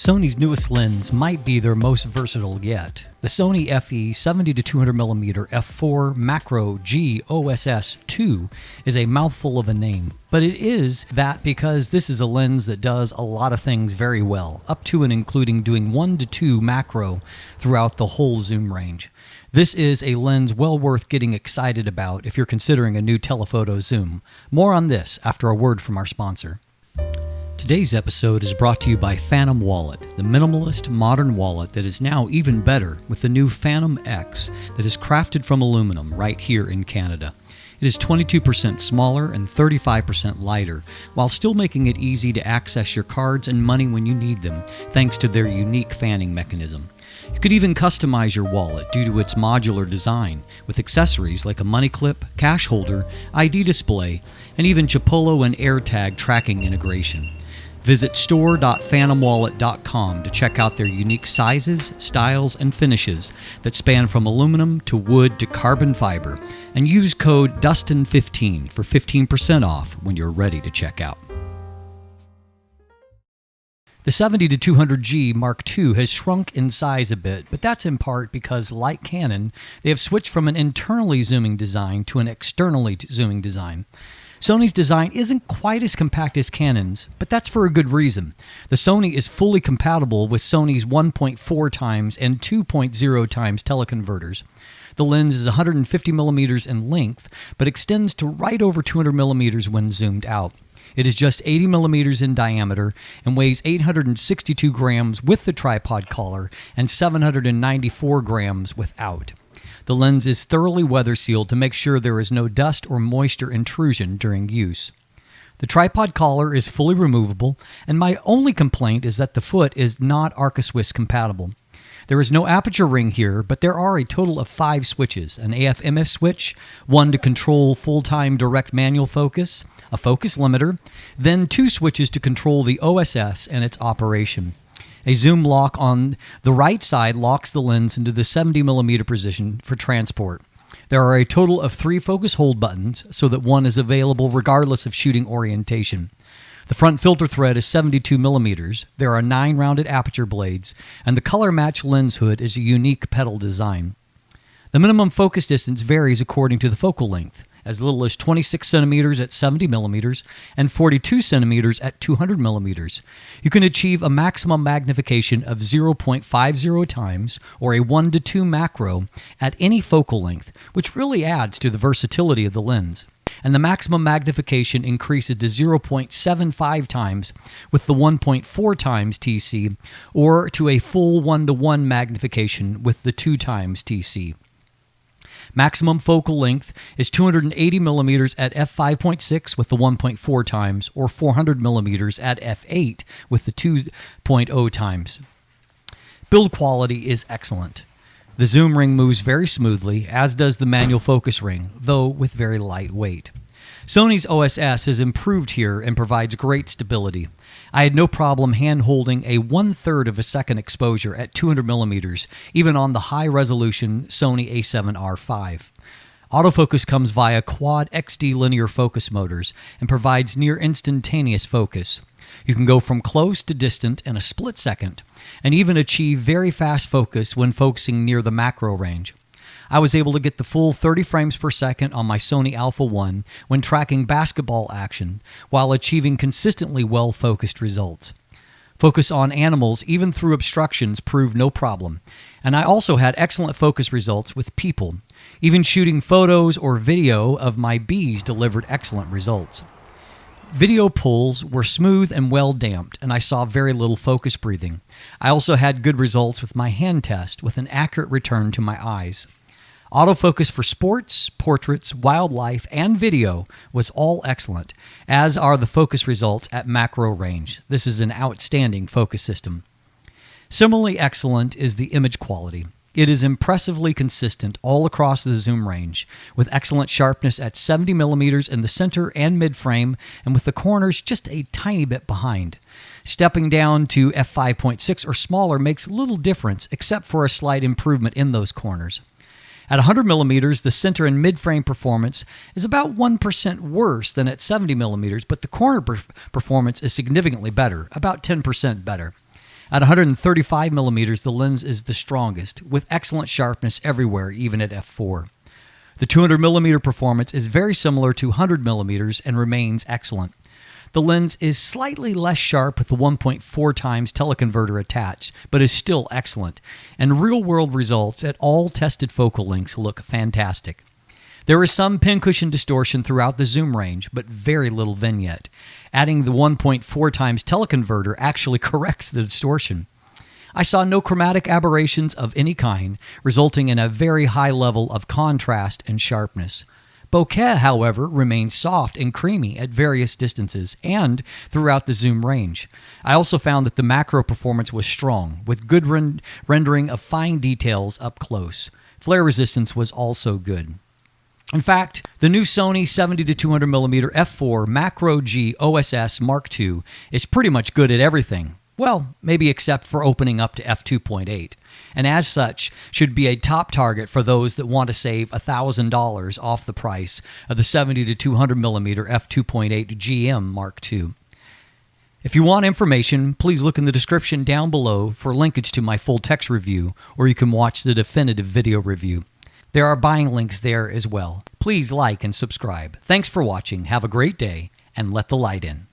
Sony's newest lens might be their most versatile yet. The Sony FE 70-200mm f4 macro G OSS 2 is a mouthful of a name, but it is that because this is a lens that does a lot of things very well, up to and including doing 1 to 2 macro throughout the whole zoom range. This is a lens well worth getting excited about if you're considering a new telephoto zoom. More on this after a word from our sponsor. Today's episode is brought to you by Fantom Wallet, the minimalist modern wallet that is now even better with the new Fantom X that is crafted from aluminum right here in Canada. It is 22% smaller and 35% lighter, while still making it easy to access your cards and money when you need them, thanks to their unique fanning mechanism. You could even customize your wallet due to its modular design, with accessories like a money clip, cash holder, ID display, and even Chipolo and AirTag tracking integration. Visit store.fantomwallet.com to check out their unique sizes, styles, and finishes that span from aluminum to wood to carbon fiber, and use code Dustin15 for 15% off when you're ready to check out. The 70-200G Mark II has shrunk in size a bit, but that's in part because, like Canon, they have switched from an internally zooming design to an externally zooming design. Sony's design isn't quite as compact as Canon's, but that's for a good reason. The Sony is fully compatible with Sony's 1.4 times and 2.0 times teleconverters. The lens is 150mm in length, but extends to right over 200mm when zoomed out. It is just 80mm in diameter and weighs 862 grams with the tripod collar and 794 grams without. The lens is thoroughly weather sealed to make sure there is no dust or moisture intrusion during use. The tripod collar is fully removable, and my only complaint is that the foot is not Arca-Swiss compatible. There is no aperture ring here, but there are a total of 5 switches: an AF/MF switch, one to control full-time direct manual focus, a focus limiter, then 2 switches to control the OSS and its operation. A zoom lock on the right side locks the lens into the 70mm position for transport. There are a total of 3 focus hold buttons so that one is available regardless of shooting orientation. The front filter thread is 72mm, there are 9 rounded aperture blades, and the color match lens hood is a unique pedal design. The minimum focus distance varies according to the focal length, as little as 26 centimeters at 70mm and 42 centimeters at 200mm. You can achieve a maximum magnification of 0.50 times or a 1 to 2 macro at any focal length, which really adds to the versatility of the lens. And the maximum magnification increases to 0.75 times with the 1.4 times TC, or to a full 1 to 1 magnification with the 2 times TC. Maximum focal length is 280mm at f5.6 with the 1.4 times, or 400mm at f8 with the 2.0 times. Build quality is excellent. The zoom ring moves very smoothly, as does the manual focus ring, though with very light weight. Sony's OSS has improved here and provides great stability. I had no problem hand-holding a 1/3 of a second exposure at 200mm, even on the high-resolution Sony a7R5. Autofocus comes via quad XD linear focus motors and provides near instantaneous focus. You can go from close to distant in a split second, and even achieve very fast focus when focusing near the macro range. I was able to get the full 30 frames per second on my Sony Alpha 1 when tracking basketball action, while achieving consistently well-focused results. Focus on animals, even through obstructions, proved no problem, and I also had excellent focus results with people. Even shooting photos or video of my bees delivered excellent results. Video pulls were smooth and well damped, and I saw very little focus breathing. I also had good results with my hand test with an accurate return to my eyes. Autofocus for sports, portraits, wildlife, and video was all excellent, as are the focus results at macro range. This is an outstanding focus system. Similarly excellent is the image quality. It is impressively consistent all across the zoom range, with excellent sharpness at 70mm in the center and mid-frame, and with the corners just a tiny bit behind. Stepping down to f5.6 or smaller makes little difference, except for a slight improvement in those corners. At 100mm, the center and mid-frame performance is about 1% worse than at 70mm, but the corner performance is significantly better, about 10% better. At 135mm, the lens is the strongest, with excellent sharpness everywhere, even at f4. The 200mm performance is very similar to 100mm and remains excellent. The lens is slightly less sharp with the 1.4 times teleconverter attached, but is still excellent, and real-world results at all tested focal lengths look fantastic. There is some pincushion distortion throughout the zoom range, but very little vignette. Adding the 1.4 times teleconverter actually corrects the distortion. I saw no chromatic aberrations of any kind, resulting in a very high level of contrast and sharpness. Bokeh, however, remains soft and creamy at various distances and throughout the zoom range. I also found that the macro performance was strong, with good rendering of fine details up close. Flare resistance was also good. In fact, the new Sony 70-200mm f4 Macro G OSS Mark II is pretty much good at everything. Well, maybe except for opening up to f2.8, and as such should be a top target for those that want to save $1,000 off the price of the 70-200mm f2.8 GM Mark II. If you want information, please look in the description down below for linkage to my full text review, or you can watch the definitive video review. There are buying links there as well. Please like and subscribe. Thanks for watching, have a great day, and let the light in.